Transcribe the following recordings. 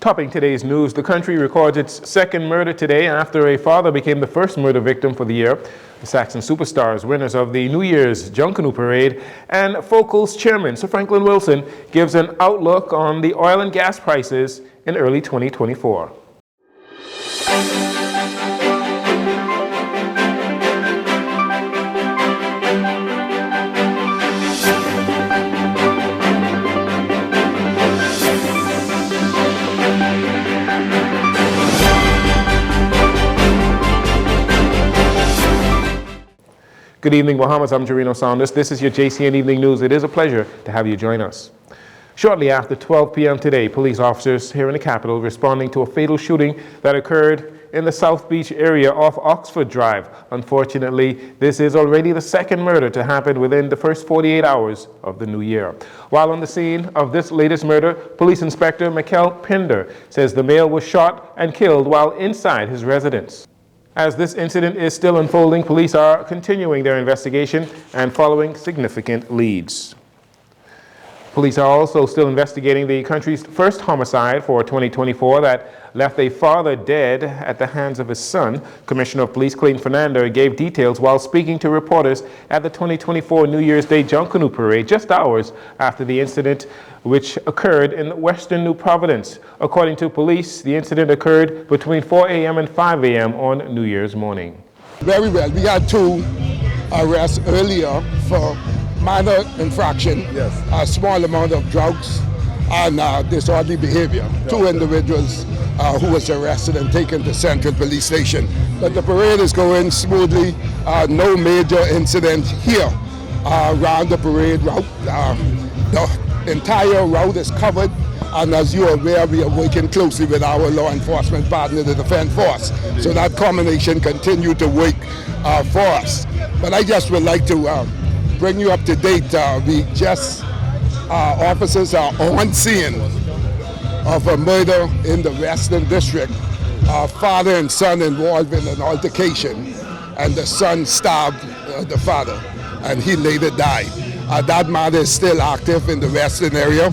Topping today's news, the country records its second murder today after a father became the first murder victim for the year. The Saxon Superstars, winners of the New Year's Junkanoo Parade, and Focal's chairman, Sir Franklin Wilson, gives an outlook on the oil and gas prices in early 2024. Good evening, Bahamas. I'm Jarino Saunders. This is your JCN Evening News. It is a pleasure to have you join us. Shortly after 12 p.m. today, police officers here in the capital responding to a fatal shooting that occurred in the South Beach area off Oxford Drive. Unfortunately, this is already the second murder to happen within the first 48 hours of the new year. While on the scene of this latest murder, Police Inspector Mikel Pinder says the male was shot and killed while inside his residence. As this incident is still unfolding, police are continuing their investigation and following significant leads. Police are also still investigating the country's first homicide for 2024 that left a father dead at the hands of his son. Commissioner of Police Clayton Fernando gave details while speaking to reporters at the 2024 New Year's Day Junkanoo Parade just hours after the incident which occurred in western New Providence. According to police, the incident occurred between 4 a.m. and 5 a.m. on New Year's morning. Very well. We had 2 arrests earlier for minor infraction, yes. A small amount of drugs, and disorderly behavior. 2 individuals who was arrested and taken to Central Police Station. But the parade is going smoothly. No major incident here around the parade route. The entire route is covered, and as you are aware, we are working closely with our law enforcement partner, the Defense Force. So that combination continue to work for us. But I just would like to bring you up to date. Officers are on scene of a murder in the Western District. Father and son involved in an altercation, and the son stabbed the father, and he later died. That matter is still active in the Western area.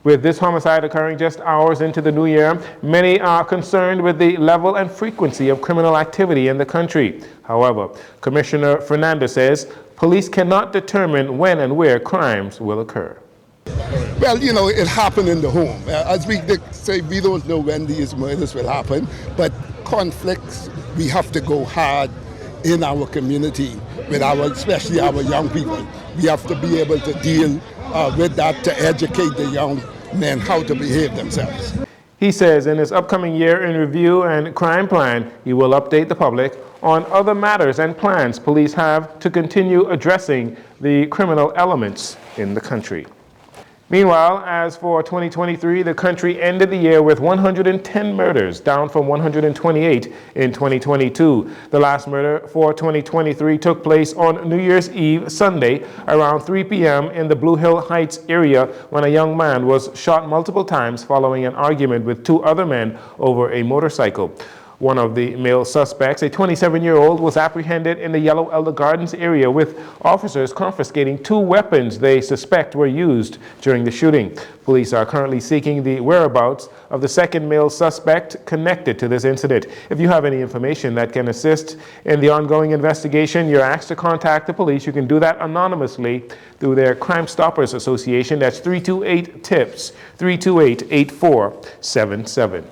With this homicide occurring just hours into the new year, many are concerned with the level and frequency of criminal activity in the country. However, Commissioner Fernando says police cannot determine when and where crimes will occur. Well, you know, it happened in the home. As we say, we don't know when these murders will happen, but conflicts, we have to go hard in our community, with especially our young people. We have to be able to deal with that, to educate the young men how to behave themselves. He says in his upcoming year in review and crime plan, he will update the public on other matters and plans police have to continue addressing the criminal elements in the country. Meanwhile, as for 2023, the country ended the year with 110 murders, down from 128 in 2022. The last murder for 2023 took place on New Year's Eve Sunday around 3 p.m. in the Blue Hill Heights area when a young man was shot multiple times following an argument with 2 other men over a motorcycle. One of the male suspects, a 27-year-old, was apprehended in the Yellow Elder Gardens area with officers confiscating 2 weapons they suspect were used during the shooting. Police are currently seeking the whereabouts of the second male suspect connected to this incident. If you have any information that can assist in the ongoing investigation, you're asked to contact the police. You can do that anonymously through their Crime Stoppers Association. That's 328-TIPS, 328-8477.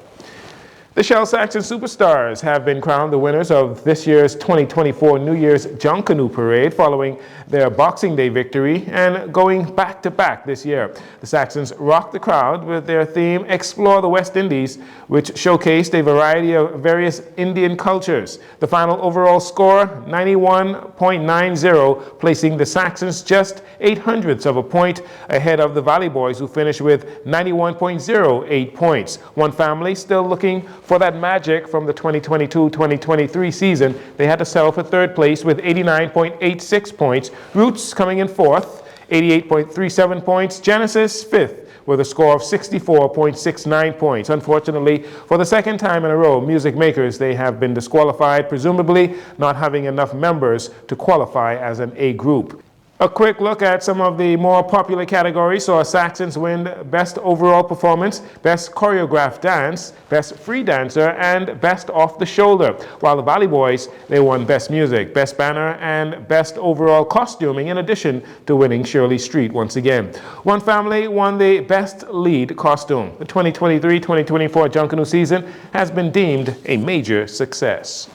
The Shell Saxon Superstars have been crowned the winners of this year's 2024 New Year's Junkanoo Parade following their Boxing Day victory and going back-to-back this year. The Saxons rocked the crowd with their theme, Explore the West Indies, which showcased a variety of various Indian cultures. The final overall score, 91.90, placing the Saxons just 0.08 of a point ahead of the Valley Boys, who finished with 91.08 points. One family still looking for that magic from the 2022-2023 season. They had to settle for 3rd place with 89.86 points. Roots coming in 4th, 88.37 points. Genesis 5th with a score of 64.69 points. Unfortunately, for the 2nd time in a row, Music Makers, they have been disqualified, presumably not having enough members to qualify as an A group. A quick look at some of the more popular categories saw Saxons win Best Overall Performance, Best Choreographed Dance, Best Free Dancer, and Best Off the Shoulder. While the Valley Boys, they won Best Music, Best Banner, and Best Overall Costuming, in addition to winning Shirley Street once again. One family won the Best Lead Costume. The 2023-2024 Junkanoo season has been deemed a major success.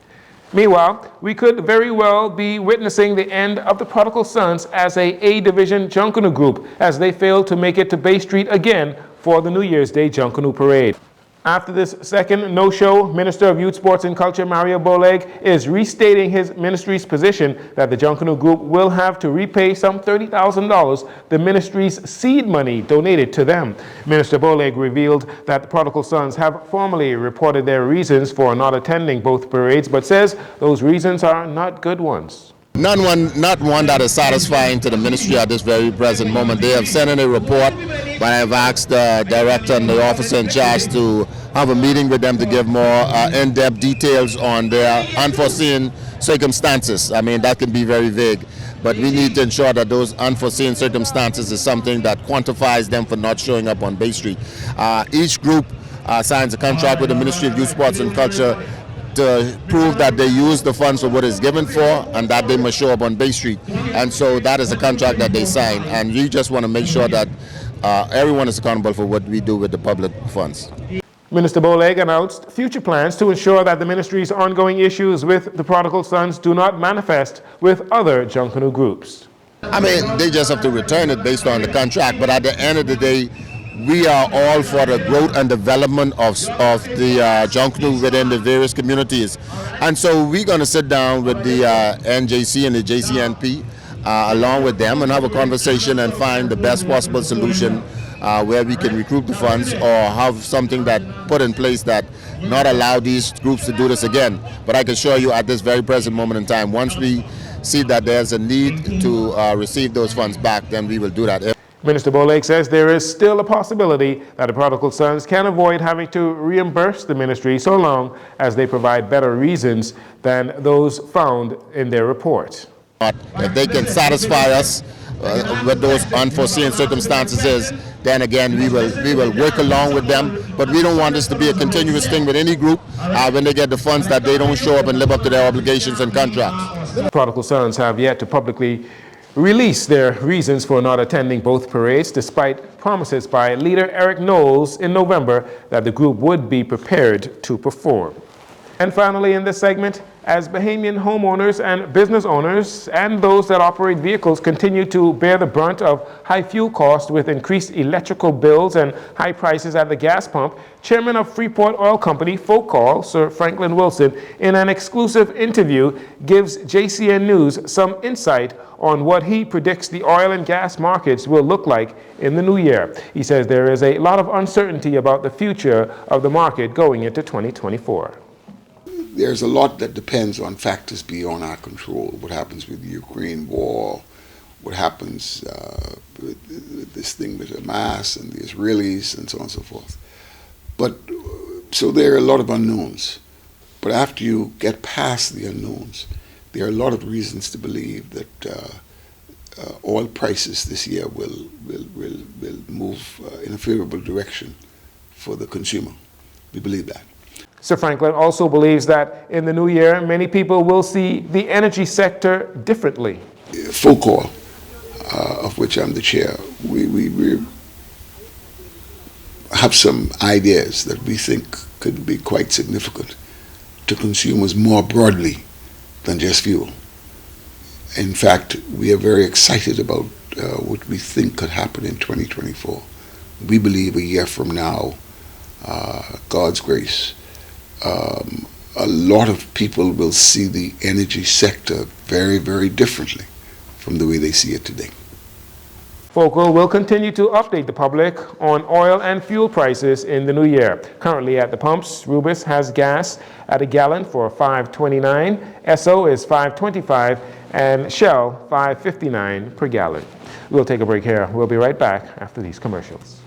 Meanwhile, we could very well be witnessing the end of the Prodigal Sons as a A-Division Junkanoo group as they failed to make it to Bay Street again for the New Year's Day Junkanoo Parade. After this second no-show, Minister of Youth, Sports and Culture Mario Boleg is restating his ministry's position that the Junkanoo group will have to repay some $30,000, the ministry's seed money donated to them. Minister Boleg revealed that the Prodigal Sons have formally reported their reasons for not attending both parades, but says those reasons are not good ones. Not one that is satisfying to the ministry at this very present moment. They have sent in a report, but I have asked the director and the officer in charge to have a meeting with them to give more in-depth details on their unforeseen circumstances. I mean, that can be very vague, but we need to ensure that those unforeseen circumstances is something that quantifies them for not showing up on Bay Street. Each group signs a contract with the Ministry of Youth, Sports and Culture to prove that they use the funds for what it's given for and that they must show up on Bay Street. And so that is a contract that they sign. And we just want to make sure that everyone is accountable for what we do with the public funds. Minister Boleg announced future plans to ensure that the ministry's ongoing issues with the Prodigal Sons do not manifest with other Junkanoo groups. I mean, they just have to return it based on the contract, but at the end of the day, we are all for the growth and development of the Junkanoo within the various communities. And so we're going to sit down with the NJC and the JCNP along with them and have a conversation and find the best possible solution where we can recruit the funds or have something that put in place that not allow these groups to do this again. But I can assure you at this very present moment in time, once we see that there's a need to receive those funds back, then we will do that. Minister Boleg says there is still a possibility that the Prodigal Sons can avoid having to reimburse the ministry so long as they provide better reasons than those found in their report. If they can satisfy us with those unforeseen circumstances, then again we will work along with them. But we don't want this to be a continuous thing with any group when they get the funds that they don't show up and live up to their obligations and contracts. The Prodigal Sons have yet to publicly release their reasons for not attending both parades, despite promises by leader Eric Knowles in November that the group would be prepared to perform. And finally, in this segment, as Bahamian homeowners and business owners and those that operate vehicles continue to bear the brunt of high fuel costs with increased electrical bills and high prices at the gas pump, Chairman of Freeport Oil Company, Focol, Sir Franklin Wilson, in an exclusive interview, gives Jcn News some insight on what he predicts the oil and gas markets will look like in the new year. He says there is a lot of uncertainty about the future of the market going into 2024. There's a lot that depends on factors beyond our control. What happens with the Ukraine war, what happens with this thing with Hamas and the Israelis and so on and so forth. But so there are a lot of unknowns. But after you get past the unknowns, there are a lot of reasons to believe that oil prices this year will move in a favorable direction for the consumer. We believe that. Sir Franklin also believes that in the new year, many people will see the energy sector differently. Focol, of which I'm the chair, we have some ideas that we think could be quite significant to consumers more broadly than just fuel. In fact, we are very excited about what we think could happen in 2024. We believe a year from now, God's grace, a lot of people will see the energy sector very, very differently from the way they see it today. Focol will continue to update the public on oil and fuel prices in the new year. Currently at the pumps, Rubis has gas at a gallon for $5.29, Esso is $5.25, and Shell $5.59 per gallon. We'll take a break here. We'll be right back after these commercials.